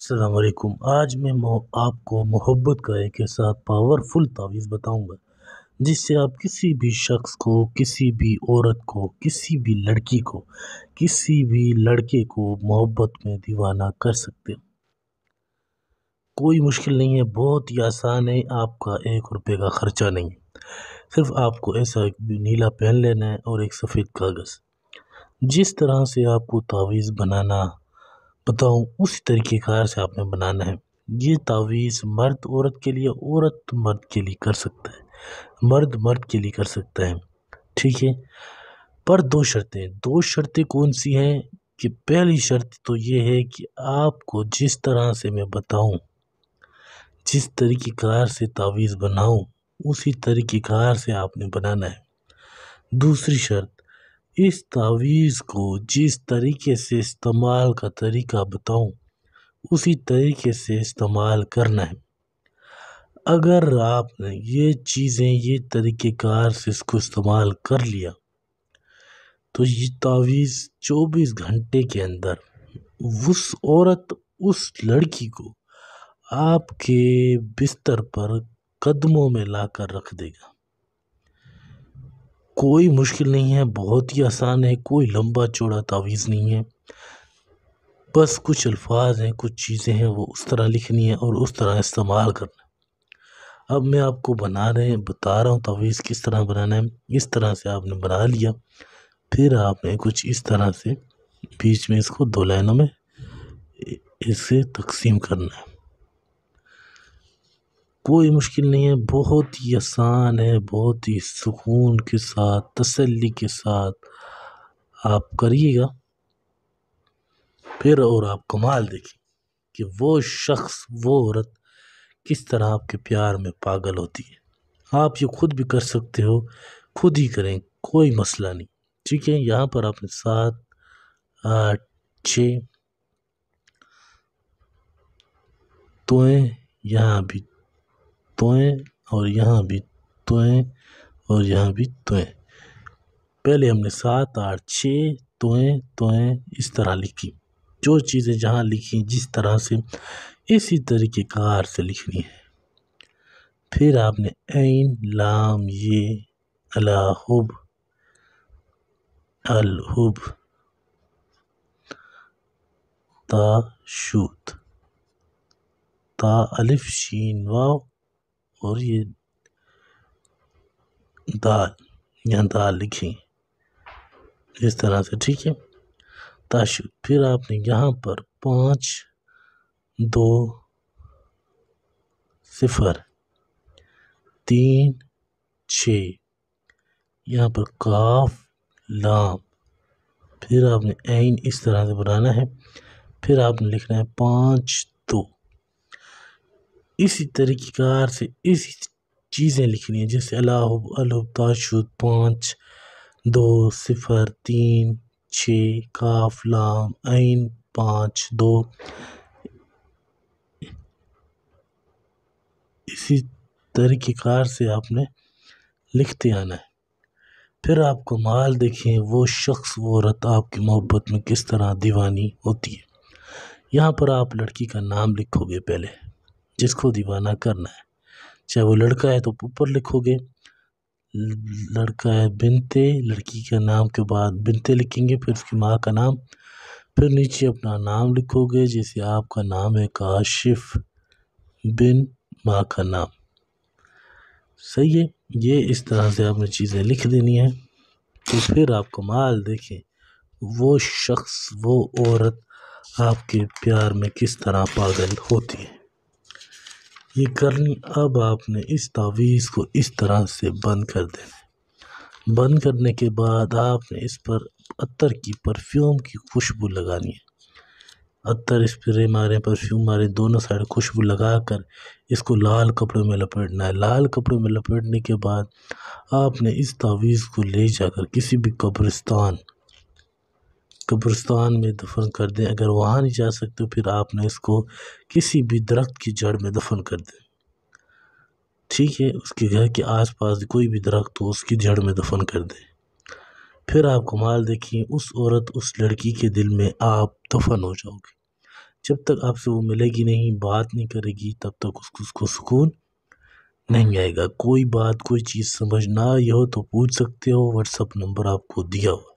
السلام علیکم۔ آج میں آپ کو محبت کا ایک ساتھ پاورفل تعویذ بتاؤں گا جس سے آپ کسی بھی شخص کو، کسی بھی عورت کو، کسی بھی لڑکی کو، کسی بھی لڑکے کو محبت میں دیوانہ کر سکتے ہیں۔ کوئی مشکل نہیں ہے، بہت ہی آسان ہے، آپ کا 1 روپے کا خرچہ نہیں ہے۔ صرف آپ کو ایسا ایک نیلا پین لینا ہے اور ایک سفید کاغذ۔ جس طرح سے آپ کو تعویذ بنانا بتاؤں اسی طریقے کار سے آپ نے بنانا ہے۔ یہ تعویذ مرد عورت کے لیے، عورت مرد کے لیے کر سکتا ہے، مرد مرد کے لیے کر سکتا ہے، ٹھیک ہے۔ پر دو شرطیں کون سی ہیں کہ پہلی شرط تو یہ ہے کہ آپ کو جس طرح سے میں بتاؤں، جس طریقے کار سے تعویذ بناؤں اسی طریقے کار سے آپ نے بنانا ہے۔ دوسری شرط، اس تعویذ کو جس طریقے سے استعمال کا طریقہ بتاؤں اسی طریقے سے استعمال کرنا ہے۔ اگر آپ نے یہ چیزیں، یہ طریقہ کار سے اس کو استعمال کر لیا تو یہ تعویذ 24 گھنٹے کے اندر اس عورت، اس لڑکی کو آپ کے بستر پر قدموں میں لا کر رکھ دے گا۔ کوئی مشکل نہیں ہے، بہت ہی آسان ہے، کوئی لمبا چوڑا تعویذ نہیں ہے، بس کچھ الفاظ ہیں، کچھ چیزیں ہیں، وہ اس طرح لکھنی ہے اور اس طرح استعمال کرنا ہے۔ اب میں آپ کو بتا رہا ہوں تعویذ کس طرح بنانا ہے۔ اس طرح سے آپ نے بنا لیا، پھر آپ نے کچھ اس طرح سے بیچ میں اس کو 2 لائنوں میں اسے تقسیم کرنا ہے۔ کوئی مشکل نہیں ہے، بہت ہی آسان ہے، بہت ہی سکون کے ساتھ، تسلی کے ساتھ آپ کریے گا، پھر اور آپ کمال دیکھیں کہ وہ شخص، وہ عورت کس طرح آپ کے پیار میں پاگل ہوتی ہے۔ آپ یہ خود بھی کر سکتے ہو، خود ہی کریں، کوئی مسئلہ نہیں، ٹھیک ہے۔ یہاں پر آپ نے 7 8 6 توئیں، یہاں بھی توئیں اور یہاں بھی توئیں اور یہاں بھی توئیں۔ پہلے ہم نے 7 8 6 توئیں اس طرح لکھی۔ جو چیزیں جہاں لکھی جس طرح سے اسی طریقے کار سے لکھنی ہے۔ پھر آپ نے عین لام یہ الحب الحب تا شوت، تا الف شین واو اور یہ دال، یہاں دال لکھیں اس طرح سے، ٹھیک ہے، تاشوت۔ پھر آپ نے یہاں پر 5 2 0 3 6 یہاں پر کاف لام، پھر آپ نے عین اس طرح سے بنانا ہے، پھر آپ نے لکھنا ہے 5 2۔ اسی طریقے کار سے اسی چیزیں لکھنی ہیں، جیسے الحب الحب تاشوت 5 2 0 3 6 کاف لام عین 5 2، اسی طریقے کار سے آپ نے لکھتے آنا ہے۔ پھر آپ کو مال دیکھیں، وہ شخص، وہ عورت آپ کی محبت میں کس طرح دیوانی ہوتی ہے۔ یہاں پر آپ لڑکی کا نام لکھو گے پہلے، جس کو دیوانہ کرنا ہے، چاہے وہ لڑکا ہے تو اوپر لکھو گے، لڑکا ہے بنتے، لڑکی کے نام کے بعد بنتے لکھیں گے، پھر اس کی ماں کا نام، پھر نیچے اپنا نام لکھو گے، جیسے آپ کا نام ہے کاشف بن ماں کا نام، صحیح ہے۔ یہ اس طرح سے آپ نے چیزیں لکھ دینی ہیں۔ تو پھر آپ کمال دیکھیں، وہ شخص، وہ عورت آپ کے پیار میں کس طرح پاگل ہوتی ہے۔ یہ کرنی، اب آپ نے اس تعویذ کو اس طرح سے بند کر دینا۔ بند کرنے کے بعد آپ نے اس پر عطر کی، پرفیوم کی خوشبو لگانی ہے۔ عطر اسپرے مارے، پرفیوم مارے، دونوں سائڈ خوشبو لگا کر اس کو لال کپڑے میں لپیٹنا ہے۔ لال کپڑے میں لپیٹنے کے بعد آپ نے اس تعویذ کو لے جا کر کسی بھی قبرستان میں دفن کر دیں۔ اگر وہاں نہیں جا سکتے پھر آپ نے اس کو کسی بھی درخت کی جڑ میں دفن کر دیں، ٹھیک ہے۔ اس کے گھر کے آس پاس کوئی بھی درخت ہو اس کی جڑ میں دفن کر دیں۔ پھر آپ کمال دیکھیں، اس عورت، اس لڑکی کے دل میں آپ دفن ہو جاؤ گے۔ جب تک آپ سے وہ ملے گی نہیں، بات نہیں کرے گی، تب تک اس کو سکون نہیں آئے گا۔ کوئی بات کوئی چیز سمجھ نہ آئی ہو تو پوچھ سکتے ہو، واٹس اپ نمبر آپ کو دیا ہوا